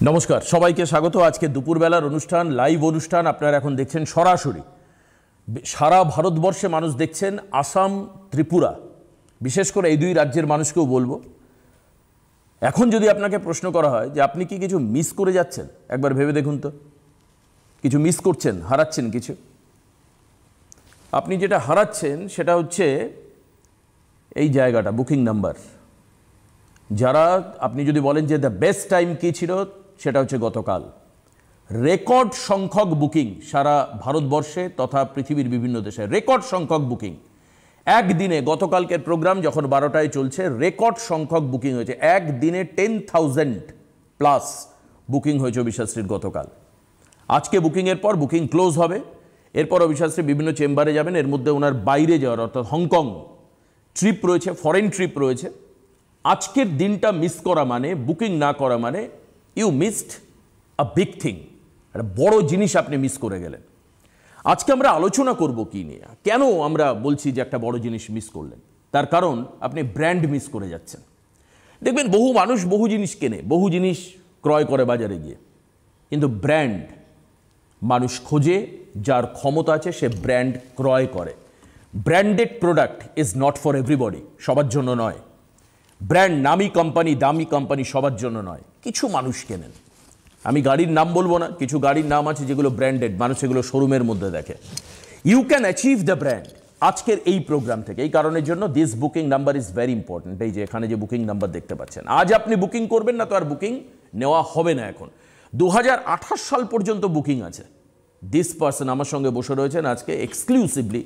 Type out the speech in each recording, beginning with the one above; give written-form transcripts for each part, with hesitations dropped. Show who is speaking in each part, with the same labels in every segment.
Speaker 1: নমস্কার সবাইকে স্বাগত। আজকে দুপুরবেলার অনুষ্ঠান, লাইভ অনুষ্ঠান আপনারা এখন দেখছেন সরাসরি। সারা ভারতবর্ষে মানুষ দেখছেন, আসাম, ত্রিপুরা, বিশেষ করে এই দুই রাজ্যের মানুষকেও বলবো, এখন যদি আপনাকে প্রশ্ন করা হয় যে আপনি কি কিছু মিস করে যাচ্ছেন, একবার ভেবে দেখুন তো। কিছু মিস করছেন, হারাচ্ছেন কিছু। আপনি যেটা হারাচ্ছেন সেটা হচ্ছে এই জায়গাটা, বুকিং নাম্বার। যারা আপনি যদি বলেন যে দ্য বেস্ট টাইম কী ছিল, সেটা হচ্ছে গতকাল। রেকর্ড সংখ্যক বুকিং সারা ভারতবর্ষে তথা পৃথিবীর বিভিন্ন দেশে, রেকর্ড সংখ্যক বুকিং। একদিনে গতকালকের প্রোগ্রাম যখন 12টায় চলছে, রেকর্ড সংখ্যক বুকিং হয়েছে। একদিনে 10,000 প্লাস বুকিং হয়েছে অভিশাস্ত্রীর গতকাল। আজকে বুকিংয়ের পর বুকিং ক্লোজ হবে। এরপর অভিশাস্ত্রী বিভিন্ন চেম্বারে যাবেন। এর মধ্যে ওনার বাইরে যাওয়ার অর্থাৎ হংকং ট্রিপ রয়েছে, ফরেন ট্রিপ রয়েছে। আজকের দিনটা মিস করা মানে, বুকিং না করা মানে you missed a big thing, একটা বড় জিনিস আপনি মিস করে গেলেন। আজকে আমরা আলোচনা করব কি নিয়ে, কেন আমরা বলছি যে একটা বড় জিনিস মিস করলেন। তার কারণ আপনি ব্র্যান্ড মিস করে যাচ্ছেন। দেখবেন বহু মানুষ বহু জিনিস কেনে, বহু জিনিস ক্রয় করে বাজারে গিয়ে, কিন্তু ব্র্যান্ড মানুষ খোঁজে, যার ক্ষমতা আছে সে ব্র্যান্ড ক্রয় করে। Branded product is not for everybody, সবার জন্য নয়। ব্র্যান্ড, নামি কোম্পানি, দামি কোম্পানি সবার জন্য নয়, কিছু মানুষ কেনেন। আমি গাড়ির নাম বলবো না, কিছু গাড়ির নাম আছে যেগুলো ব্র্যান্ডেড, মানুষ এগুলো শোরুমের মধ্যে দেখে। You can achieve the brand আজকের এই প্রোগ্রাম থেকে। এই কারণের জন্য this booking number is very important. এই যে এখানে যে বুকিং নাম্বার দেখতে পাচ্ছেন, আজ আপনি বুকিং করবেন না তো আর বুকিং নেওয়া হবে না। এখন 2028 সাল পর্যন্ত বুকিং আছে। দিস পার্সন আমার সঙ্গে বসে রয়েছেন আজকে exclusively,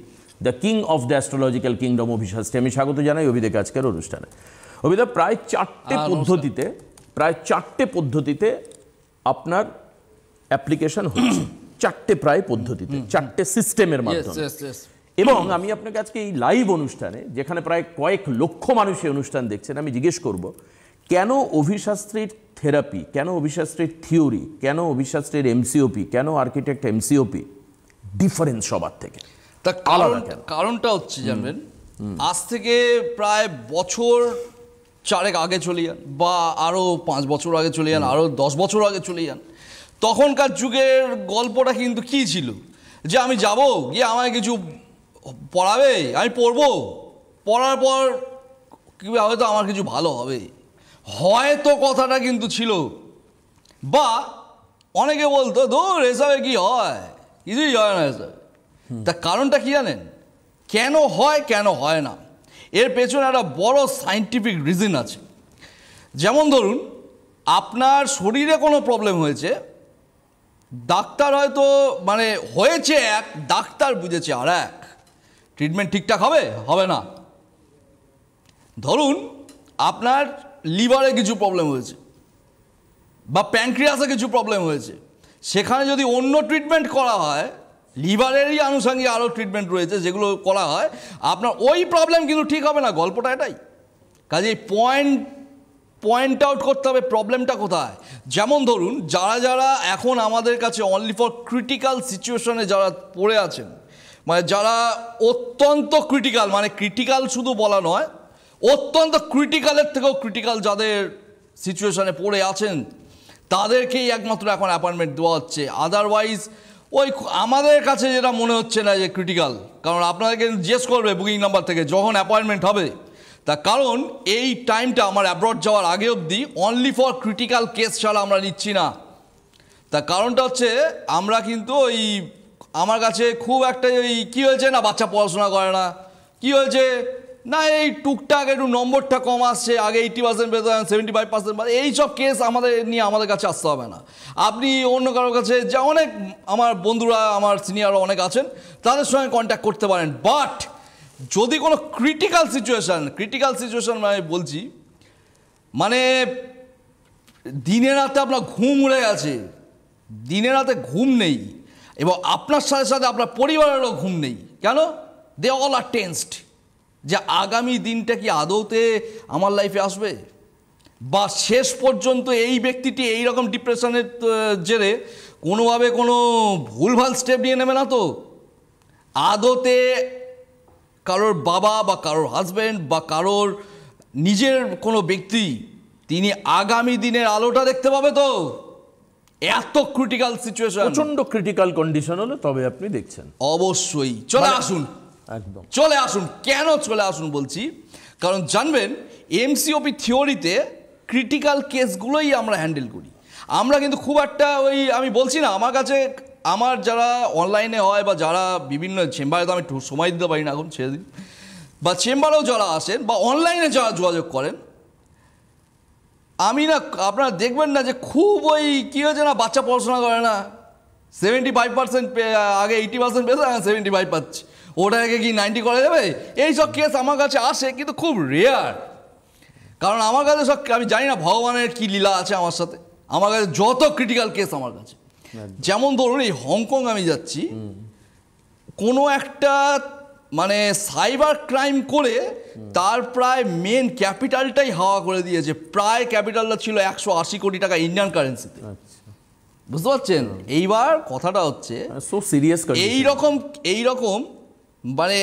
Speaker 1: the king of the astrological kingdom অভিশাস্ত্রী। আমি স্বাগত জানাই অভিদেকে আজকের অনুষ্ঠানে। অভিদা, প্রায় চারটে পদ্ধতিতে আপনার অ্যাপ্লিকেশন হচ্ছে, প্রায় পদ্ধতিতে, চারটে সিস্টেমের মাধ্যমে। এবং আমি আপনাকে আজকে এই লাইভ অনুষ্ঠানে, যেখানে প্রায় কয়েক লক্ষ মানুষ এই অনুষ্ঠান দেখছেন, আমি জিজ্ঞেস করব কেন অভিশাস্ত্রীর থেরাপি, কেন অভিশাস্ত্রীর থিওরি, কেন অভিশাস্ত্রীর এমসিওপি, কেন আর্কিটেক্ট এমসিওপি ডিফারেন্স সবার থেকে।
Speaker 2: তা কারণটা হচ্ছে জানবেন, আজ থেকে প্রায় বছর 4 আগে চলে যান, বা আরও 5 বছর আগে চলে যান, আরও 10 বছর আগে চলে যান, তখনকার যুগের গল্পটা কিন্তু কী ছিল, যে আমি যাব গিয়ে আমায় কিছু পড়াবে, আমি পড়বো, পড়ার পর কী হয়তো আমার কিছু ভালো হবে, হয়তো কথাটা কিন্তু ছিল। বা অনেকে বলতো ধুর এসবে কি হয়, কিছুই হয় না এসব। তা কারণটা কি জানেন, কেন হয় কেন হয় না, এর পেছনে একটা বড় সায়েন্টিফিক রিজন আছে। যেমন ধরুন, আপনার শরীরে কোনো প্রবলেম হয়েছে, ডাক্তার হয়তো হয়েছে এক, ডাক্তার বুঝেছে আর এক, ট্রিটমেন্ট ঠিকঠাক হবে হবে না। ধরুন আপনার লিভারে কিছু প্রবলেম হয়েছে, বা প্যানক্রিয়াসে কিছু প্রবলেম হয়েছে, সেখানে যদি অন্য ট্রিটমেন্ট করা হয়, লিভারেরই আনুষঙ্গিক আরও ট্রিটমেন্ট রয়েছে যেগুলো করা হয়, আপনার ওই প্রবলেম কিন্তু ঠিক হবে না। গল্পটা এটাই। কাজে পয়েন্ট আউট করতে হবে প্রবলেমটা কোথায়। যেমন ধরুন, যারা এখন আমাদের কাছে অনলি ফর ক্রিটিক্যাল সিচুয়েশনে যারা পড়ে আছেন, যারা অত্যন্ত ক্রিটিক্যাল, ক্রিটিক্যাল শুধু বলা নয়, অত্যন্ত ক্রিটিক্যালের থেকেও ক্রিটিক্যাল যাদের সিচুয়েশনে পড়ে আছেন, তাদেরকেই একমাত্র এখন অ্যাপয়েন্টমেন্ট দেওয়া হচ্ছে। আদারওয়াইজ ওই আমাদের কাছে যেটা মনে হচ্ছে না যে ক্রিটিক্যাল, কারণ আপনাদেরকে জিজ্ঞেস করবে বুকিং নাম্বার থেকে যখন অ্যাপয়েন্টমেন্ট হবে। তার কারণ এই টাইমটা আমার অ্যাব্রড যাওয়ার আগে অবধি অনলি ফর ক্রিটিক্যাল কেস ছাড়া আমরা নিচ্ছি না। তার কারণটা হচ্ছে, আমরা কিন্তু ওই আমার কাছে খুব একটা ওই কী হয়েছে না, বাচ্চা পড়াশোনা করে না, কী হয়েছে না, এই টুকটাক একটু নম্বরটা কম আসছে, আগে 80% পেতেন 75%, এইসব কেস আমাদের কাছে আসতে হবে না। আপনি অন্য কারোর কাছে, যা অনেক আমার বন্ধুরা, আমার সিনিয়ররা অনেক আছেন, তাদের সঙ্গে কন্ট্যাক্ট করতে পারেন। বাট যদি কোনো ক্রিটিক্যাল সিচুয়েশান বলছি, দিনে রাতে আপনার ঘুম উড়ে গেছে, দিনে রাতে ঘুম নেই, এবং আপনার সাথে সাথে আপনার পরিবারেরও ঘুম নেই। কেন? দে অল আর টেন্সড, যে আগামী দিনটা কি আদৌতে আমার লাইফে আসবে, বা শেষ পর্যন্ত এই ব্যক্তিটি এইরকম ডিপ্রেশনের জেরে কোনোভাবে কোনো ভুলভাল স্টেপ নিয়ে নেবে না তো, আদৌতে কারোর বাবা বা কারোর হাজব্যান্ড বা কারোর নিজের কোনো ব্যক্তি তিনি আগামী দিনের আলোটা দেখতে পাবে তো, এত ক্রিটিক্যাল সিচুয়েশন,
Speaker 1: প্রচন্ড ক্রিটিক্যাল কন্ডিশন হলে তবে আপনি দেখছেন।
Speaker 2: অবশ্যই চলে আসুন,
Speaker 1: একদম
Speaker 2: চলে আসুন। কেন চলে আসুন বলছি, কারণ জানবেন এমসিওপি থিওরিতে ক্রিটিক্যাল কেসগুলোই আমরা হ্যান্ডেল করি। আমরা কিন্তু খুব একটা ওই আমি বলছি না, আমার কাছে আমার যারা অনলাইনে হয় বা যারা বিভিন্ন চেম্বারে, তো আমি সময় দিতে পারি না এখন, ছেড়ে দিন, বা চেম্বারেও যারা আসেন বা অনলাইনে যারা যোগাযোগ করেন, আমি না আপনারা দেখবেন না যে খুব ওই কী হয়েছে না, বাচ্চা পড়াশোনা করে না, 75% আগে 80% পেয়েছে, 75 পাচ্ছে, ওটাকে কি 90 করা যাবে? এইসব কেস আমার কাছে আসে, কিন্তু খুব রেয়ার। কারণ আমার কাছে সব, আমি জানি না ভগবানের কি লীলা আছে আমার সাথে, আমার কাছে যত ক্রিটিক্যাল কেস আমার কাছে, যেমন ধরুন এই হংকং আমি যাচ্ছি, কোনো একটা মানে সাইবার ক্রাইম করে তার প্রায় মেন ক্যাপিটালটাই হাওয়া করে দিয়েছে। প্রায় ক্যাপিটালটা ছিল 180 কোটি টাকা ইন্ডিয়ান কারেন্সিতে, বুঝতে পারছেন? এইবার কথাটা হচ্ছে
Speaker 1: সো সিরিয়াস,
Speaker 2: এইরকম মানে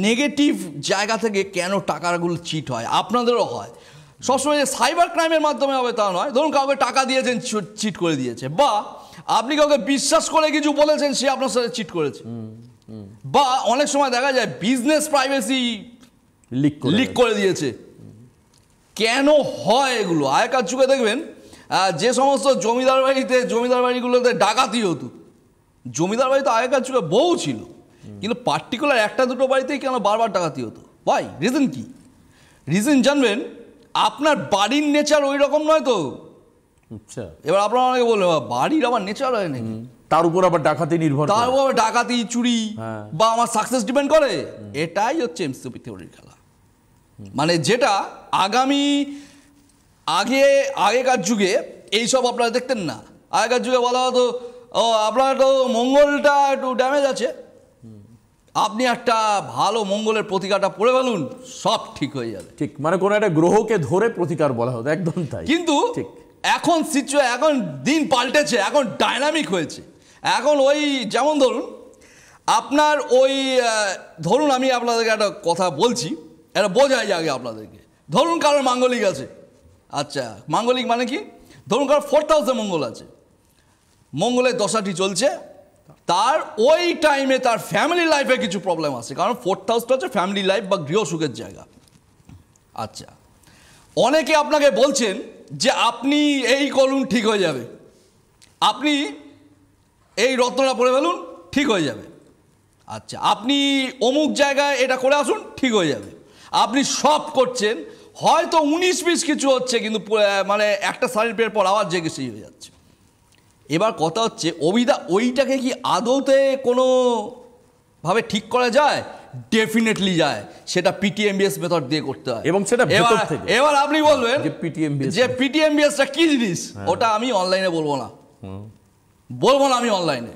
Speaker 2: নেগেটিভ জায়গা থেকে কেন টাকাগুলো চিট হয়, আপনাদেরও হয় সবসময়। যে সাইবার ক্রাইমের মাধ্যমে হবে তা নয়, ধরুন কাউকে টাকা দিয়েছেন, চিট করে দিয়েছে, বা আপনি কাউকে বিশ্বাস করে কিছু বলেছেন, সে আপনার সাথে চিট করেছে, বা অনেক সময় দেখা যায় বিজনেস প্রাইভেসি লিক করে দিয়েছে। কেন হয় এগুলো? আগেকার যুগে দেখবেন যে সমস্ত জমিদার বাড়িগুলোতে ডাকাতি হতো, জমিদার বাড়ি তো আগেকার যুগে বহু ছিল, কিন্তু পার্টিকুলার একটা দুটো বাড়িতেই কেন বারবার ডাকাতি হতো? ভাই রিজন কি? রিজন জানবেন, আপনার বাড়ির নেচার ওই রকম নয় তো।
Speaker 1: আচ্ছা,
Speaker 2: এবার আপনারা অনেকে বলবেন বাড়ির আবার নেচার হয় নাকি,
Speaker 1: তার উপর আবার ডাকাতি নির্ভর,
Speaker 2: তার উপর ডাকাতি চুরি বা আমার সাকসেস ডিপেন্ড করে। এটাই হচ্ছে এমসিওপি থিওরির খেলা। মানে যেটা আগেকার যুগে এইসব আপনারা দেখতেন না। আগেকার যুগে বলা হতো ও আপনার তো মঙ্গলটা একটু ড্যামেজ আছে, আপনি একটা ভালো মঙ্গলের প্রতিকারটা পড়ে ফেলুন, সব ঠিক হয়ে যাবে।
Speaker 1: ঠিক, মানে কোনো একটা গ্রহকে ধরে প্রতিকার বলা হতো, একদম তাই।
Speaker 2: কিন্তু এখন এখন দিন পাল্টেছে, এখন ডাইনামিক হয়েছে। এখন ওই যেমন ধরুন আপনার ওই ধরুন আমি আপনাদেরকে একটা কথা বলছি, এটা বোঝাই আগে আপনাদেরকে। ধরুন কারোর মাঙ্গলিক আছে, আচ্ছা মাঙ্গলিক মানে কি, ধরুন কারোর 4th হাউসে মঙ্গল আছে, মঙ্গলের দশাটি চলছে, তার ওই টাইমে তার ফ্যামিলি লাইফে কিছু প্রবলেম আছে, কারণ 4th হাউসটা হচ্ছে ফ্যামিলি লাইফ বা গৃহসুখের জায়গা। আচ্ছা, অনেকে আপনাকে বলছেন যে আপনি এই করুন ঠিক হয়ে যাবে, আপনি এই রত্নটা পরে ফেলুন ঠিক হয়ে যাবে, আচ্ছা আপনি অমুক জায়গায় এটা করে আসুন ঠিক হয়ে যাবে। আপনি সব করছেন, হয়তো 19-20 কিছু হচ্ছে, কিন্তু মানে একটা শাড়ির পেয়ের পর আবার জেগে সেই হয়ে যাচ্ছে। এবার কথা হচ্ছে ওইটাকে কি আদৌতে কোনো ভাবে ঠিক করা যায়? ডেফিনেটলি যায়, সেটা পিটিএমবিএস মেথড দিয়ে করতে হয়, এবং সেটা ভেতর থেকে। এবার আপনি বলবেন যে পিটিএমবিএসটা কি জিনিস, ওটা আমি অনলাইনে বলবো না, আমি অনলাইনে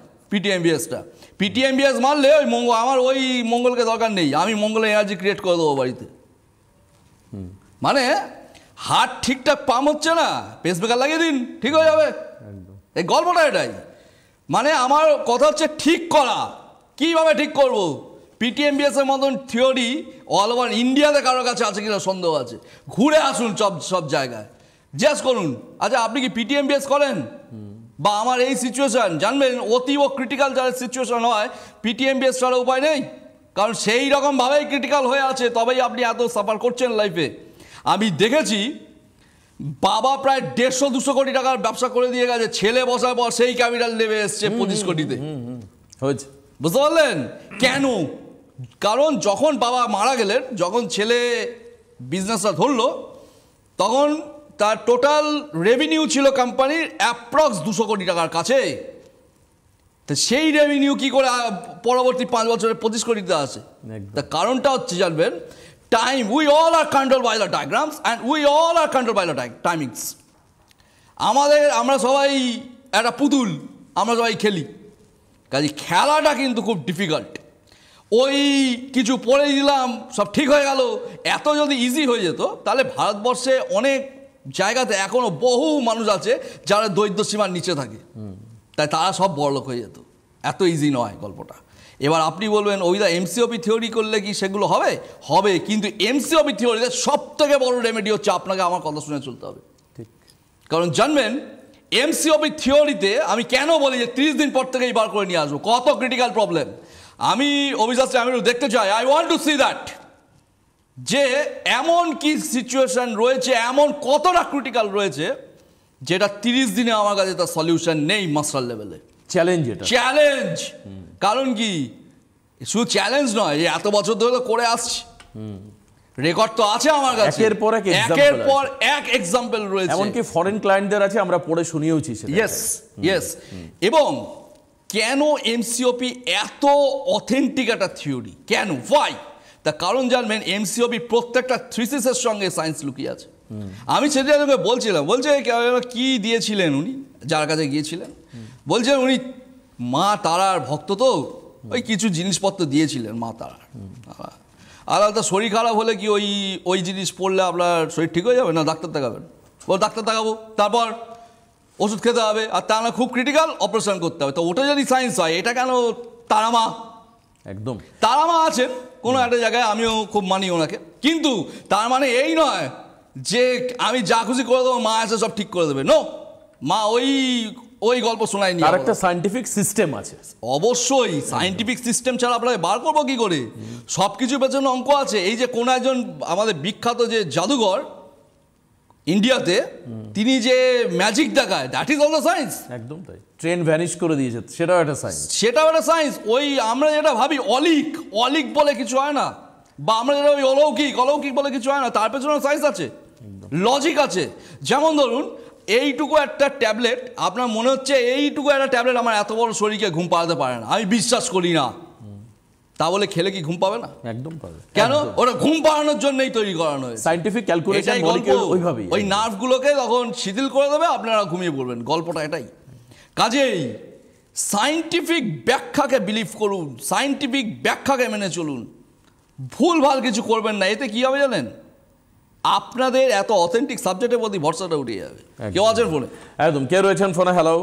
Speaker 2: পিটিএমবিএস মারলে ওই আমার ওই মঙ্গলকে দরকার নেই, আমি মঙ্গলের এনার্জি ক্রিয়েট করে দেবো বাড়িতে। মানে হার্ট ঠিকঠাক পাম্প হচ্ছে না, পেসমেকার লাগিয়ে দিন ঠিক হয়ে যাবে, এই গল্পটা এটাই। মানে আমার কথা হচ্ছে ঠিক করা, কিভাবে ঠিক করব? পিটিএমবিএস এর মতন থিওরি অল ওভার ইন্ডিয়াতে কারোর কাছে আছে কিনা সন্দেহ আছে। ঘুরে আসুন সব জায়গায়, জিজ্ঞেস করুন আচ্ছা আপনি কি পিটিএমবিএস করেন, বা আমার এই সিচুয়েশন। জানবেন অতীব ক্রিটিক্যাল যারা সিচুয়েশন হয়, পিটিএমবিএস ছাড়া উপায় নেই, কারণ সেই রকমভাবেই ক্রিটিক্যাল হয়ে আছে, তবেই আপনি এত সাফার করছেন লাইফে। আমি দেখেছি বাবা প্রায় 150-200 কোটি টাকার ব্যবসা করে দিয়ে গেছে, ছেলে বসার পর সেই ক্যাপিটাল নেমে এসছে 25 কোটিতে, বুঝতে পারলেন কেন? কারণ যখন বাবা মারা গেলেন, যখন ছেলে বিজনেসটা ধরলো, তখন তার টোটাল রেভিনিউ ছিল কোম্পানির অ্যাপ্রক্স 200 কোটি টাকার কাছে। তো সেই রেভিনিউ কি করে পরবর্তী 5 বছরে 25 কোটিতে আসে? তার কারণটা হচ্ছে জানবেন, time. We all are control by the diagrams and we all are control by the timings. আমরা সবাই একটা পুতুল, আমরা সবাই খেলি, কাজে খেলাটা কিন্তু খুব ডিফিকাল্ট। ওই কিছু পড়ে দিলাম সব ঠিক হয়ে গেল, এত যদি ইজি হয়ে যেত তাহলে ভারতবর্ষে অনেক জায়গাতে এখনও বহু মানুষ আছে যারা দরিদ্র সীমার নিচে থাকে, তাই তারা সব বড়লোক হয়ে যেত। এত ইজি নয় গল্পটা। এবার আপনি বলবেন ওই দা এমসিওপি থিওরি করলে কি সেগুলো হবে? হবে, কিন্তু এমসিওপি থিওরিতে সব থেকে বড় রেমেডি হচ্ছে আপনাকে আমার কথা শুনে চলতে হবে। কারণ জানবেন এমসিওপি থিওরিতে আমি কেন বলি যে 30 দিন পর থেকেই বার করে নিয়ে আসবো, কত ক্রিটিক্যাল প্রবলেম আমি অভিযাত্রী আমি দেখতে চাই। I want to see that, যে এমন কি সিচুয়েশন রয়েছে, এমন কতটা ক্রিটিক্যাল রয়েছে যেটা 30 দিনে আমার কাছে তার সলিউশন নেই মাস্টার লেভেলে।
Speaker 1: চ্যালেঞ্জ, এটা
Speaker 2: চ্যালেঞ্জ। কারণ কি, শুধু চ্যালেঞ্জ নয়, যে এত বছর ধরে তো করে আসছি, রেকর্ড তো আছে আমার কাছে,
Speaker 1: একের পর
Speaker 2: এক এক্সাম্পল রয়েছে,
Speaker 1: এমনকি ফরেন ক্লায়েন্টদের আছে, আমরা পড়ে শুনিয়েওছি সেটা।
Speaker 2: ইয়েস। এবং কেন এমসিওপি এত অথেন্টিক একটা থিওরি, কেন, ওয়াই? তার কারণ জানবেন, এমসিওপি প্রত্যেকটা থ্রিসিসের সঙ্গে সায়েন্স লুকিয়ে আছে। আমি সেটা তোকে বলছিলাম, বলছে কি দিয়েছিলেন উনি, যার কাছে গিয়েছিলেন, বলছে উনি মা তারার ভক্ত, তো ওই কিছু জিনিসপত্র দিয়েছিলেন মা তারার। আর আলাদা শরীর খারাপ হলে কি ওই জিনিস পড়লে আপনার শরীর ঠিক হয়ে যাবে না, ডাক্তার দেখাবেন? বল ডাক্তার দেখাবো, তারপর ওষুধ খেতে হবে, আর তা না খুব ক্রিটিক্যাল অপারেশন করতে হবে। তো ওটা যদি সায়েন্স হয়, এটা কেন তারামা?
Speaker 1: একদম
Speaker 2: তারামা আছেন কোনো একটা জায়গায়, আমিও খুব মানি ওনাকে, কিন্তু তার মানে এই নয় যে আমি যা খুশি করে দেবো, মা এসে সব ঠিক করে দেবে। নো, মা ওই গল্প শোনায়নি,
Speaker 1: তার একটা সায়েন্টিফিক সিস্টেম আছে।
Speaker 2: অবশ্যই সায়েন্টিফিক সিস্টেম ছাড়া আপনাকে বার করবো কি করে? সব কিছুর পেছনে অঙ্ক আছে। এই যে কোন একজন আমাদের বিখ্যাত যে জাদুঘর ইন্ডিয়াতে, তিনি যে ম্যাজিক দেখায়, দ্যাট ইজ অলসো সায়েন্স।
Speaker 1: একদম তাই, ট্রেন ভ্যানিশ করে দিয়েছে, সেটাও একটা সায়েন্স।
Speaker 2: সেটাও একটা সায়েন্স। ওই আমরা যেটা ভাবি অলিক বলে কিছু হয় না, বা আমরা যেটা ওই অলৌকিক বলে কিছু হয় না, তার পেছনে সায়েন্স আছে, লজিক আছে। যেমন ধরুন, এইটুকু একটা ট্যাবলেট, আপনার মনে হচ্ছে এইটুকু একটা ট্যাবলেট আমার এত বড় শরীরকে ঘুম পাড়াতে পারে না, আমি বিশ্বাস করি না, তা বলে খেলে কি ঘুম পাবে না?
Speaker 1: একদম পাবে।
Speaker 2: কেন? ওটা ঘুম পাড়ানোর জন্যই তৈরি করানো হয়েছে,
Speaker 1: সায়েন্টিফিক ক্যালকুলেশন, ওইভাবেই
Speaker 2: ওই নার্ভগুলোকে তখন শিথিল করে দেবে, আপনারা ঘুমিয়ে পড়বেন, গল্পটা এটাই। কাজেই সায়েন্টিফিক ব্যাখ্যাকে বিলিভ করুন, সায়েন্টিফিক ব্যাখ্যাকে মেনে চলুন, ভুলভাল কিছু করবেন না। এতে কি হবে জানেন? আপনাদের এত অথেন্টিক সাবজেক্টের প্রতি ভরসাটা উঠে যাবে। কেউ আছেন ফোনে?
Speaker 1: একদম। কে রয়েছেন ফোনে? হ্যালো।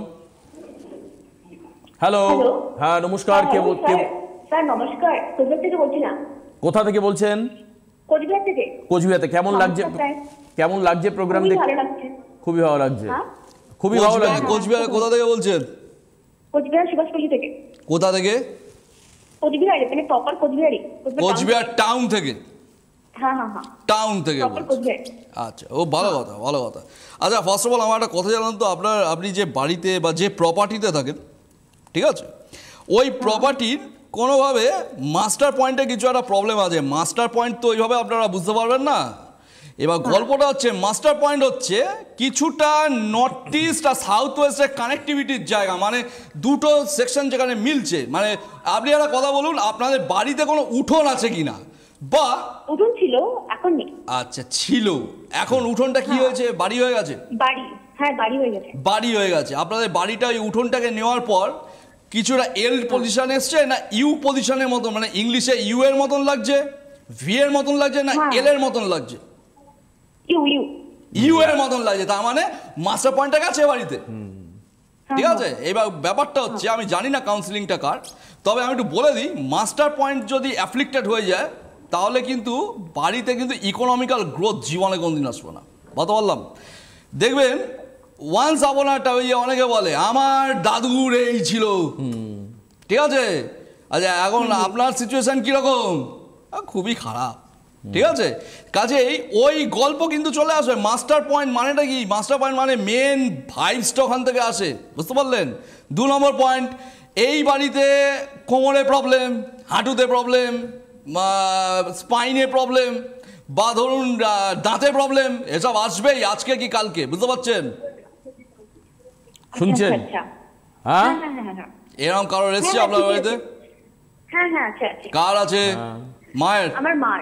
Speaker 1: হ্যাঁ নমস্কার।
Speaker 3: স্যার নমস্কার, কোচবিহার থেকে বলছিলাম।
Speaker 1: কোথা থেকে বলছেন?
Speaker 3: কোচবিহার থেকে।
Speaker 1: কোচবিহারতে। কেমন লাগছে প্রোগ্রাম দেখতে? খুবই ভালো লাগছে, খুবই ভালো লাগছে।
Speaker 2: কোচবিহার কোথা থেকে বলছেন?
Speaker 3: কোচবিহার সুভাষপল্লী থেকে।
Speaker 2: কোথা থেকে?
Speaker 3: কোচবিহার, মানে প্রপার কোচবিহারই।
Speaker 2: কোচবিহার টাউন থেকে?
Speaker 3: হ্যাঁ।
Speaker 2: টাউন থেকে বলছেন। আচ্ছা, ও ভালো কথা। আচ্ছা, ফার্স্ট অফ অল আমার একটা কথা জানান তো, আপনি যে বাড়িতে বা যে প্রপার্টিতে থাকেন, ঠিক আছে, ওই প্রপার্টির কোনোভাবে মাস্টার পয়েন্টে কিছু একটা প্রবলেম আছে। মাস্টার পয়েন্ট তো ওইভাবে আপনারা বুঝতে পারবেন না। এবার গল্পটা হচ্ছে, মাস্টার পয়েন্ট হচ্ছে কিছুটা নর্থ ইস্ট আর সাউথ ওয়েস্টের কানেক্টিভিটির জায়গা, মানে দুটো সেকশন যেখানে মিলছে। মানে আপনি একটা কথা বলুন, আপনাদের বাড়িতে কোনো উঠোন আছে কিনা? বা
Speaker 3: উঠোন ছিল, এখন নেই।
Speaker 2: আচ্ছা, ছিল, এখন উঠোনটা কি হয়েছে? বাড়ি হয়ে গেছে?
Speaker 3: বাড়ি হয়ে গেছে।
Speaker 2: আপনাদের বাড়িটা ওই উঠোনটাকে নেওয়ার পর কিছুটা এল পজিশন এসছে, না ইউ পজিশনের মতন, মানে ইংলিশে ইউ এর মতন লাগছে, ভি এর মতন লাগছে, না এল এর মতন লাগছে? ইউ এর মতন লাগছে। তার মানে মাস্টার পয়েন্টটা গেছে বাড়িতে, ঠিক আছে। এবার ব্যাপারটা হচ্ছে, আমি জানি না কাউন্সিলিংটা কার, তবে আমি একটু বলে দিই, মাস্টার পয়েন্ট যদি অ্যাফ্লিক্টেড হয়ে যায়, তাহলে কিন্তু বাড়িতে কিন্তু ইকোনমিক্যাল গ্রোথ জীবনে কোনদিন আসবে না। বলতে পারলাম? দেখবেন ওয়ান্স আপন আ টাইম, অনেকে বলে আমার দাদুর এই ছিল, ঠিক আছে। আচ্ছা, এখন আপনার সিচুয়েশন কিরকম? খুবই খারাপ, ঠিক আছে। কাজেই ওই গল্প কিন্তু চলে আসবে। মাস্টার পয়েন্ট মানেটা কি? মাস্টার পয়েন্ট মানে মেন ভাইবসটা ওখান থেকে আসে, বুঝতে পারলেন? 2 নম্বর পয়েন্ট, এই বাড়িতে কোমরে প্রবলেম, হাঁটুতে প্রবলেম, স্পাইনে প্রবলেম, বা ধরুন দাঁতে প্রবলেম, এসব আসবেই আজকে কি কালকে, বুঝতে পারছেন?
Speaker 1: শুনছেন? হ্যাঁ,
Speaker 2: এরকম কারোর এসছে আপনার বাড়িতে?
Speaker 3: হ্যাঁ,
Speaker 2: কার আছে? মায়ের?
Speaker 3: আমার মার।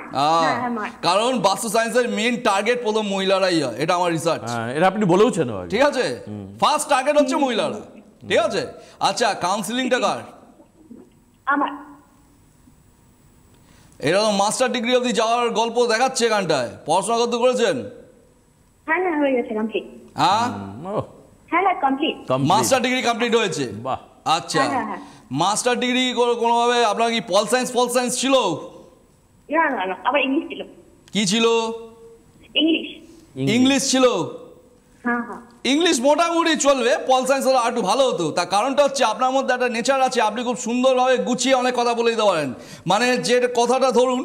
Speaker 2: কারণ বাস্তু সায়েন্সের মেন টার্গেট প্রথম মহিলারাই হয়, এটা আমার রিসার্চ।
Speaker 1: এটা আপনি বলেওছেন,
Speaker 2: ঠিক আছে। ফার্স্ট টার্গেট হচ্ছে মহিলারা, ঠিক আছে। আচ্ছা, কাউন্সিলিংটা কার?
Speaker 3: আমার।
Speaker 2: এরকম মাস্টার ডিগ্রি অবধি যাওয়ার গল্প দেখাচ্ছে এখানটায়। পড়াশোনা করতে করেছেন?
Speaker 3: হ্যাঁ, হয়ে গেছে, কমপ্লিট।
Speaker 2: হ্যাঁ,
Speaker 3: কমপ্লিট।
Speaker 2: মাস্টার ডিগ্রি কমপ্লিট হয়েছে?
Speaker 1: বাহ।
Speaker 2: আচ্ছা, মাস্টার ডিগ্রি কোনোভাবে আপনার কি পল সায়েন্স ছিল?
Speaker 3: না, আবার ইংলিশ ছিল।
Speaker 2: কি ছিল?
Speaker 3: ইংলিশ
Speaker 2: ছিল।
Speaker 3: হ্যাঁ হ্যাঁ
Speaker 2: ইংলিশ মোটামুটি চলবে, পল সায়েন্স হলে আর একটু ভালো হতো। তার কারণটা হচ্ছে আপনার মধ্যে একটা নেচার আছে, আপনি খুব সুন্দরভাবে গুছিয়ে অনেক কথা বলে দিতে পারেন। মানে যে কথাটা ধরুন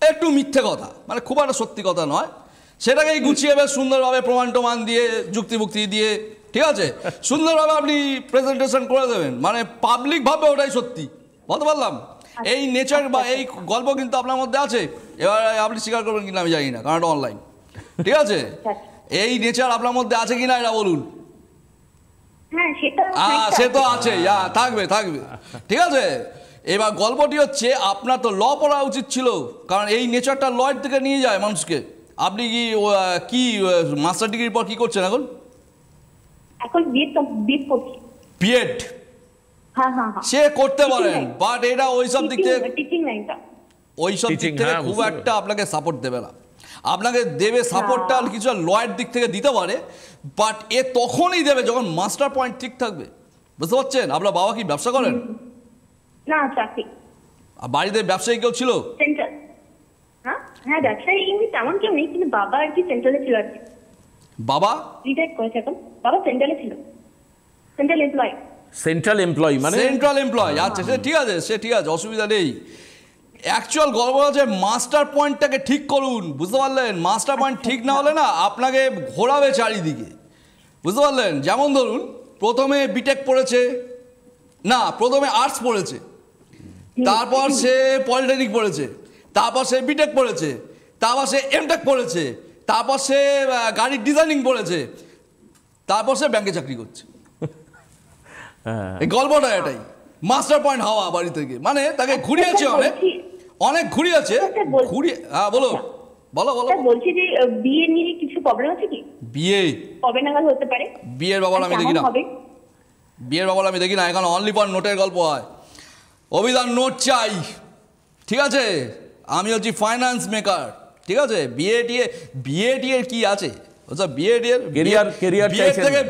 Speaker 2: একটু মিথ্যে কথা, মানে খুব একটা সত্যি কথা নয়, সেটাকেই গুছিয়ে বেশ সুন্দরভাবে প্রমাণ টমান দিয়ে যুক্তি দিয়ে, ঠিক আছে, সুন্দরভাবে আপনি প্রেজেন্টেশন করে দেবেন, মানে পাবলিক ভাবে ওটাই সত্যি। বলতে পারলাম এই নেচার বা এই গল্প কিন্তু আপনার মধ্যে আছে। এবার আপনি স্বীকার করবেন কিনা আমি জানি না, কারণ এটা অনলাইন, ঠিক আছে। এই নেচার আপনার মধ্যে আছে কিনা এটা বলুন।
Speaker 3: হ্যাঁ সেটা
Speaker 2: সে তো আছে, থাকবে, ঠিক আছে। এবার গল্পটি হচ্ছে আপনার তো ল পড়া উচিত ছিল, কারণ এই নেচারটা লয়ের থেকে নিয়ে যায় মানুষকে। আপনি কি মাস্টার ডিগ্রির পর কি করছেন এখন?
Speaker 3: এখন বিএড করছি।
Speaker 2: বিএড
Speaker 3: হ্যাঁ হ্যাঁ হ্যাঁ
Speaker 2: সে করতে পারেন, বাট এটা ওইসব দিক থেকে
Speaker 3: টিচিং লাইনটা
Speaker 2: ওইসব দিক থেকে খুব একটা আপনাকে সাপোর্ট দেবে না। আপনাকে দেবে সাপোর্টটা কিছু লয়ের দিক থেকে দিতে পারে, বাট এ তখনই দেবে যখন মাস্টার পয়েন্ট ঠিক থাকবে। বুঝতে পারছেন? আপনার বাবা কি ব্যবসা করেন?
Speaker 3: না, চাকরি।
Speaker 2: বাড়িতে ব্যবসায়ী কেউ ছিল?
Speaker 3: সেন্ট্রাল। হ্যাঁ ব্যবসায়ী এমনি তেমন কেউ নেই, কিন্তু বাবা আর কি সেন্ট্রালে ছিল আর কি।
Speaker 2: বাবা
Speaker 3: রিটায়ার করেছে এখন। বাবা সেন্ট্রালে ছিল, সেন্ট্রাল এমপ্লয়।
Speaker 2: সেন্ট্রাল এমপ্লয়, আচ্ছা সে ঠিক আছে, অসুবিধা নেই। অ্যাকচুয়াল গল্প হচ্ছে মাস্টার পয়েন্টটাকে ঠিক করুন, বুঝতে পারলেন? মাস্টার পয়েন্ট ঠিক না হলে না আপনাকে ঘোরাবে চারিদিকে, বুঝতে পারলেন? যেমন ধরুন প্রথমে বিটেক পড়েছে, না প্রথমে আর্টস পড়েছে, তারপর সে পলিটেকনিক পড়েছে, তারপর সে বিটেক পড়েছে, তারপর সে এমটেক পড়েছে, তারপর সে গাড়ির ডিজাইনিং পড়েছে, তারপর সে ব্যাংকে চাকরি করছে। এই গল্পটা এটাই, মাস্টার পয়েন্ট হওয়া বাড়ি থেকে, মানে তাকে ঘুরিয়েছে, অনেক ঘুরিয়েছে। বলো বলো বলো।
Speaker 3: বলছি যে বিয়ে নিয়ে কিছু প্রবলেম আছে কি?
Speaker 2: বিয়ে
Speaker 3: কবে নাগাদ হতে পারে?
Speaker 2: বিয়ের ব্যাপার আমি দেখি না, বিয়ের ব্যাপার আমি দেখি না, এখন অনলি ফর নোটের গল্প হয়। অভিধান নোট চাই, ঠিক আছে? আমি হচ্ছি ফাইন্যান্স মেকার, ঠিক আছে? বিয়ে টিয়ের কি আছে?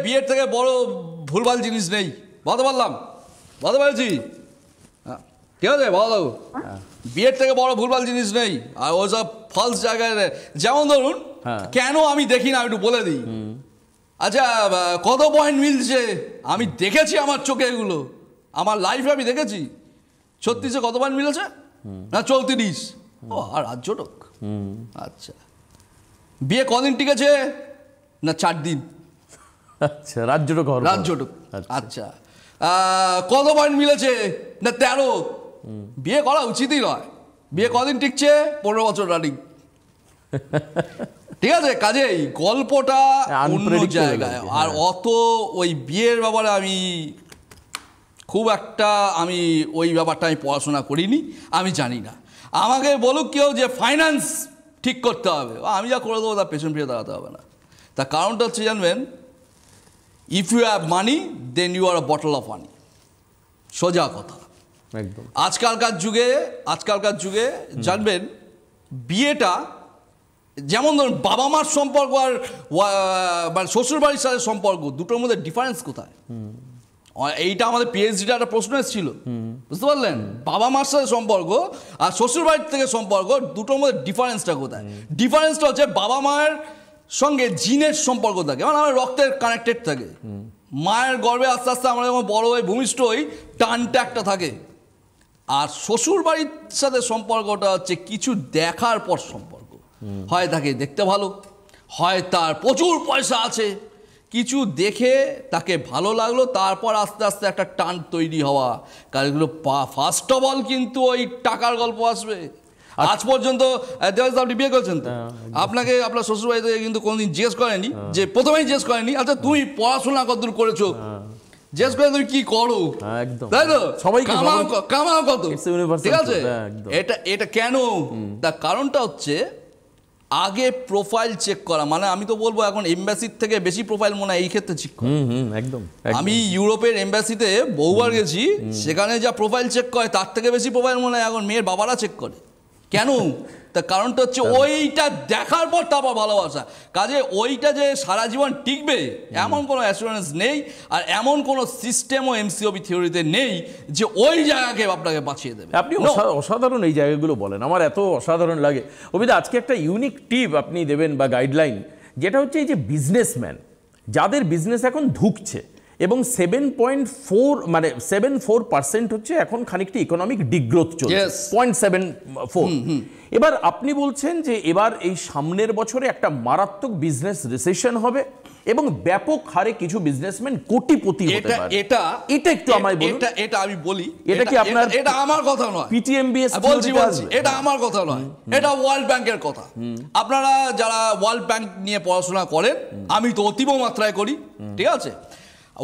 Speaker 2: বিয়ের থেকে বড় ভুলভাল জিনিস নেই, বলতে পারলাম, বলতে পারছি, ঠিক আছে? বলো, বিয়ের থেকে বড় ভুলভাল জিনিস নেই। আর ওসব ফলস জায়গায়, যেমন ধরুন কেন আমি দেখি না একটু বলে দিই। আচ্ছা কত পয়েন্ট মিলছে আমি দেখেছি, আমার চোখে এগুলো, আমার লাইফে আমি দেখেছি। 36-এ কত পয়েন্ট মিলেছে? না 34। ও আর রাজ্যটক। আচ্ছা বিয়ে কদিন টিকেছে? না 4 দিন।
Speaker 1: আচ্ছা রাজ্যটক।
Speaker 2: আচ্ছা কত পয়েন্ট মিলেছে? না 13। বিয়ে করা উচিতই নয়। বিয়ে কদিন টিকছে? 15 বছর রানিং। ঠিক আছে, কাজেই গল্পটা অন্য জায়গায়। আর অত ওই বিয়ের ব্যাপারে আমি খুব একটা, আমি ওই ব্যাপারটা আমি পড়াশোনা করিনি, আমি জানি না। আমাকে বলুক কেউ যে ফাইন্যান্স ঠিক করতে হবে, আমি যা করে দেবো তার পেছন ফিরে দাঁড়াতে হবে না। তার কারণটা হচ্ছে জানবেন, if you have money then you are a bottle of money. সোজা কথা।
Speaker 1: একদম।
Speaker 2: আজকালকার যুগে জানবেন বিয়েটা, যেমন ধরুন বাবা মার সম্পর্ক আর মানে শ্বশুরবাড়ির সাথে সম্পর্ক, দুটোর মধ্যে ডিফারেন্স কোথায়? এইটা আমাদের পিএইচডিটা একটা প্রশ্ন এসেছিল, বুঝতে পারলেন? বাবা মার সাথে সম্পর্ক আর শ্বশুরবাড়ির থেকে সম্পর্ক, দুটোর মধ্যে ডিফারেন্সটা কোথায়? ডিফারেন্সটা হচ্ছে বাবা মায়ের সঙ্গে জিনের সম্পর্ক থাকে, মানে আমার রক্তের কানেক্টেড থাকে। মায়ের গর্ভে আস্তে আস্তে আমরা যখন বড় হয়ে ভূমিষ্ঠ হই, টানটা একটা থাকে। আর শ্বশুর বাড়ির সাথে সম্পর্কটা হচ্ছে কিছু দেখার পর সম্পর্ক। হয় তাকে দেখতে ভালো, হয় তার প্রচুর পয়সা আছে, কিছু দেখে তাকে ভালো লাগলো, তারপর আস্তে আস্তে একটা টান তৈরি হওয়া। কারণ এগুলো ফার্স্ট অফ অল কিন্তু ওই টাকার গল্প আসবে। আজ পর্যন্ত আপনি বিয়ে করেছেন তো, আপনাকে আপনার শ্বশুরবাড়ি থেকে কিন্তু কোনোদিন জিজ্ঞেস করেনি, যে প্রথমেই জিজ্ঞেস করেনি আচ্ছা তুমি পড়াশোনা কতদূর করেছো, জিজ্ঞেস করে তুমি কি করো, তাই তো? সবাই কামাও কত, ঠিক আছে? এটা কেন? তার কারণটা হচ্ছে আগে প্রোফাইল চেক করা। মানে আমি তো বলবো এখন এমবাসির থেকে বেশি প্রোফাইল মনে হয় এই ক্ষেত্রে চেক করা।
Speaker 1: একদম।
Speaker 2: আমি ইউরোপের এমবাসিতে বহুবার গেছি, সেখানে যা প্রোফাইল চেক করে তার থেকে বেশি প্রোফাইল মনে হয় এখন মেয়ের বাবারা চেক করে। কেন? তার কারণটা হচ্ছে ওইটা দেখার পর তারপর ভালোবাসা। কাজে ওইটা যে সারা জীবন টিকবে এমন কোনো অ্যাসুরেন্স নেই, আর এমন কোনো সিস্টেমও এমসিওবি থিওরিতে নেই যে ওই জায়গাকে আপনাকে বাঁচিয়ে দেবে।
Speaker 1: আপনি অসাধারণ এই জায়গাগুলো বলেন, আমার এত অসাধারণ লাগে। অভিদা, আজকে একটা ইউনিক টিপ আপনি দেবেন বা গাইডলাইন, যেটা হচ্ছে এই যে বিজনেসম্যান যাদের বিজনেস এখন ধুকছে এবং 7.4 মানে 74% হচ্ছে এখন খানিকটা ইকোনমিক ডিগ্রোথ চলছে,
Speaker 2: Yes.
Speaker 1: 0.74। এবার আপনি বলছেন যে এবার এই সামনের বছরে একটা মারাত্মক বিজনেস রিসেশন হবে এবং ব্যাপক হারে কিছু বিজনেসম্যান কোটিপতি হতে পারে। এটা একটু আমায় বলুন।
Speaker 2: এটা আমি বলি,
Speaker 1: এটা কি আপনার
Speaker 2: এটা আমার কথা নয়,
Speaker 1: পিটিএমবিএস
Speaker 2: বলছি এটা আমার কথা নয়, এটা ওয়ার্ল্ড ব্যাংকের কথা। আপনারা যারা ওয়ার্ল্ড ব্যাংক নিয়ে পড়াশোনা করেন, আমি তো অতীব মাত্রায় করি, ঠিক আছে।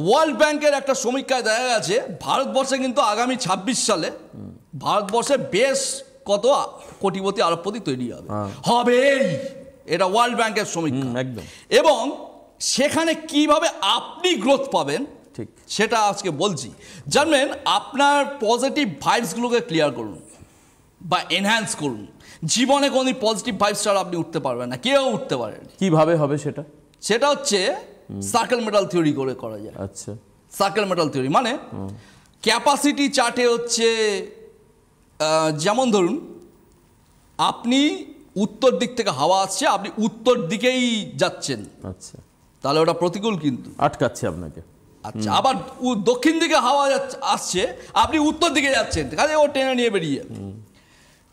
Speaker 2: ওয়ার্ল্ড ব্যাংকের একটা সমীক্ষায় দেখা গেছে ভারতবর্ষে কিন্তু আগামী 26 সালে ভারতবর্ষে বেশ কত কোটিপতি আরবপতি তৈরি হবেই। এটা ওয়ার্ল্ড ব্যাংকের সমীক্ষা
Speaker 1: একদম।
Speaker 2: এবং সেখানে কিভাবে আপনি গ্রোথ পাবেন
Speaker 1: ঠিক
Speaker 2: সেটা আজকে বলছি। জানবেন, আপনার পজিটিভ ভাইবসগুলোকে ক্লিয়ার করুন বা এনহ্যান্স করুন। জীবনে কোনো পজিটিভ ভাইবস ছাড়া আপনি উঠতে পারবেন না, কেউ উঠতে পারেন।
Speaker 1: কিভাবে হবে সেটা?
Speaker 2: সেটা হচ্ছে সার্কেল মেটাল থিওরি করে করা যায়।
Speaker 1: আচ্ছা,
Speaker 2: সার্কেল মেটাল থিওরি মানে ক্যাপাসিটি চার্টে হচ্ছে যেমন ধরুন আপনি উত্তর দিক থেকে হাওয়া আসছে, আপনি উত্তর দিকেই যাচ্ছেন,
Speaker 1: আচ্ছা,
Speaker 2: তাহলে ওটা প্রতিকূল কিন্তু
Speaker 1: আটকাচ্ছে আপনাকে।
Speaker 2: আচ্ছা, আবার দক্ষিণ দিকে হাওয়া আসছে, আপনি উত্তর দিকে যাচ্ছেন, কাজে ও টেনে নিয়ে বেরিয়ে।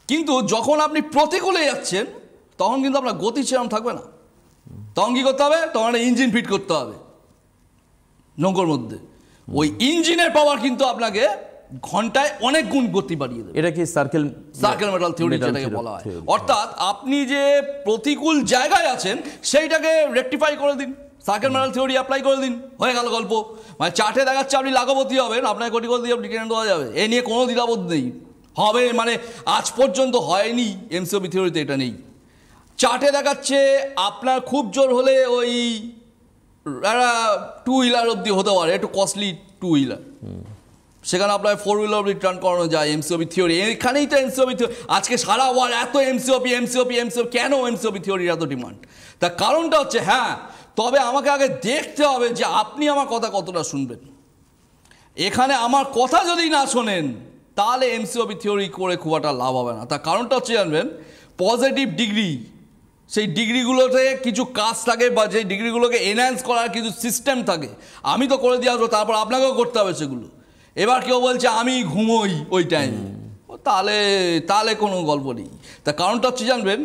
Speaker 2: কিন্তু যখন আপনি প্রতিকূলে যাচ্ছেন তখন কিন্তু আপনার গতি সেরকম থাকবে না। তখন কি করতে হবে? তখন একটা ইঞ্জিন ফিট করতে হবে নৌকোর মধ্যে। ওই ইঞ্জিনের পাওয়ার কিন্তু আপনাকে ঘন্টায় অনেক গুণ গতি বাড়িয়ে দেবে।
Speaker 1: এটা কি সার্কেল
Speaker 2: মেটাল থিওরি যেটাকে বলা হয়। অর্থাৎ আপনি যে প্রতিকূল জায়গায় আছেন সেইটাকে রেকটিফাই করে দিন, সার্কেল মেটাল থিওরি অ্যাপ্লাই করে দিন, হয়ে গেল গল্প। মানে চার্টে দেখাচ্ছে আপনি লাখপতি হবেন, আপনাকে কোটি কোটি দিয়ে টেনে দেওয়া যাবে, এ নিয়ে কোনো দ্বিধাবোধ নেই। হবে মানে আজ পর্যন্ত হয়নি, এমসিওবি থিওরিতে এটা নেই। চার্টে দেখাচ্ছে আপনার খুব জোর হলে ওই টু হুইলার অব্দি হতে পারে, একটু কস্টলি টু হুইলার, সেখানে আপনার 4 হুইলার অব্দি টার্ন করানো যায় এমসিওবি থিওরি। এখানেই তো এমসিওবি থিওরি, আজকে সারা ওয়ার্ল্ড এত এমসিওবি, কেন এমসিওবি থিওরির এত ডিমান্ড? তার কারণটা হচ্ছে, হ্যাঁ, তবে আমাকে আগে দেখতে হবে যে আপনি আমার কথা কতটা শুনবেন। এখানে আমার কথা যদি না শোনেন তাহলে এমসিওবি থিওরি করে খুব একটা লাভ হবে না। তার কারণটা হচ্ছে জানবেন, পজিটিভ ডিগ্রি, সেই ডিগ্রিগুলোতে কিছু কাজ থাকে বা সেই ডিগ্রিগুলোকে এনহ্যান্স করার কিছু সিস্টেম থাকে। আমি তো করে দিয়ে আসবো, তারপর আপনাকেও করতে হবে সেগুলো। এবার কেউ বলছে আমি ঘুমোই ওই টাইমে, তাহলে কোনো গল্প নেই। তার কারণটা হচ্ছে জানবেন,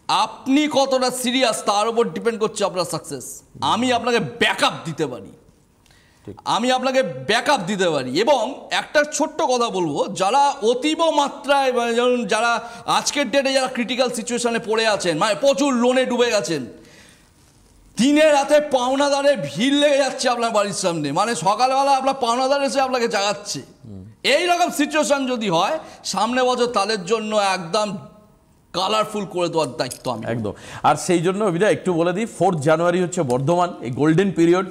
Speaker 2: আপনি কতটা সিরিয়াস তার উপর ডিপেন্ড করছে আপনার সাকসেস। আমি আপনাকে ব্যাকআপ দিতে পারি, এবং একটা ছোট্ট কথা বলবো, যারা অতীব মাত্রায় মানে যেমন যারা আজকের ডেটে যারা ক্রিটিক্যাল সিচুয়েশনে পড়ে আছেন, মানে প্রচুর লোনে ডুবে গেছেন, দিনে রাতে পাওনাদারে ভিড় লেগে যাচ্ছে আপনার বাড়ির সামনে, মানে সকালবেলা আপনার পাওনাদার এসে আপনাকে জাগাচ্ছে, এইরকম সিচুয়েশন যদি হয় সামনে বছর তাদের জন্য একদম কালারফুল করে দেওয়ার দায়িত্ব আমি।
Speaker 1: একদম। আর সেই জন্য অভিদা একটু বলে দিই, 4 জানুয়ারি হচ্ছে বর্ধমান, এই গোল্ডেন পিরিয়ড।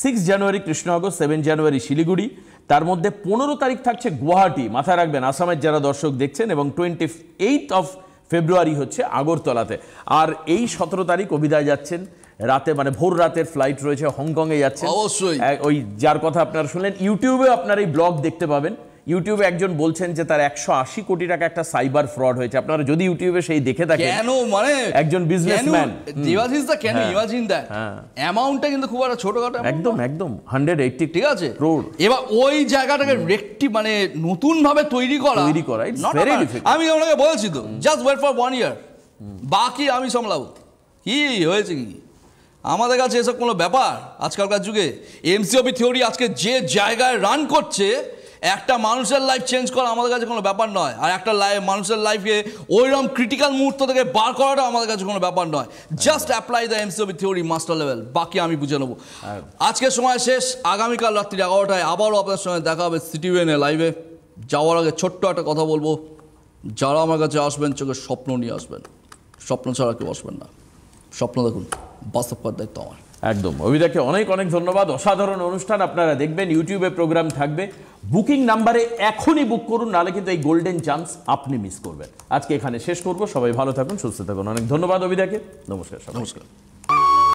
Speaker 1: 6 জানুয়ারি কৃষ্ণনগর, 7 জানুয়ারি শিলিগুড়ি, তার মধ্যে 15 তারিখ থাকছে গুয়াহাটি, মাথায় রাখবেন আসামের যারা দর্শক দেখছেন, এবং 28 অফ ফেব্রুয়ারি হচ্ছে আগরতলাতে। আর এই 17 তারিখ অভিদায় যাচ্ছেন রাতে, মানে ভোর রাতের ফ্লাইট রয়েছে, হংকংয়ে যাচ্ছেন।
Speaker 2: অবশ্যই
Speaker 1: ওই যার কথা আপনারা শুনলেন, ইউটিউবে আপনার এই ব্লগ দেখতে পাবেন। ইউটিউবে একজন বলছেন যে তার 180 কোটি টাকা একটা সাইবার ফ্রড হয়েছে। আপনারা যদি ইউটিউবে সেই দেখে থাকেন,
Speaker 2: কেন মানে
Speaker 1: একজন businessman,
Speaker 2: Debashish da, can you imagine that অ্যামাউন্টটা কিন্তু খুব একটা ছোটখাটো,
Speaker 1: একদম 180,
Speaker 2: ঠিক আছে,
Speaker 1: ক্রোড়।
Speaker 2: এবার ওই জায়গাটাকে মানে নতুন ভাবে তৈরি করা, আমি আপনাকে বলছি তো, জাস্ট ওয়েট ফর 1 ইয়ার, বাকি আমি সামলাবো। কি হয়েছে কি, আমাদের কাছে এসব কোনো ব্যাপার আজকালকার যুগে। এমসিওবি থিওরি আজকে যে জায়গায় রান করছে, একটা মানুষের লাইফ চেঞ্জ করা আমাদের কাছে কোনো ব্যাপার নয়, আর একটা মানুষের লাইফে ওইরকম ক্রিটিক্যাল মুহূর্ত থেকে বার করাটা আমাদের কাছে কোনো ব্যাপার নয়। Just apply the MCOB theory master level, বাকি আমি বুঝে নেবো। আজকের সময় শেষ, আগামীকাল রাত্রি 11টায় আবারও আপনার সঙ্গে দেখা হবে সিটিভিএনে লাইভে। যাওয়ার আগে ছোট্ট একটা কথা বলবো, যারা আমার কাছে আসবেন চোখে স্বপ্ন নিয়ে আসবেন, স্বপ্ন ছাড়া কেউ আসবেন না। স্বপ্ন দেখুন, বাস্তব করার দায়িত্ব আমার।
Speaker 1: একদম। অভিদাকে অনেক অনেক ধন্যবাদ। অসাধারণ অনুষ্ঠান আপনারা দেখবেন, ইউটিউবে প্রোগ্রাম থাকবে। বুকিং নাম্বারে এখনই বুক করুন, নাহলে কিন্তু এই গোল্ডেন চান্স আপনি মিস করবেন। আজকে এখানে শেষ করব। সবাই ভালো থাকুন, সুস্থ থাকুন। অনেক ধন্যবাদ অভিদাকে। নমস্কার।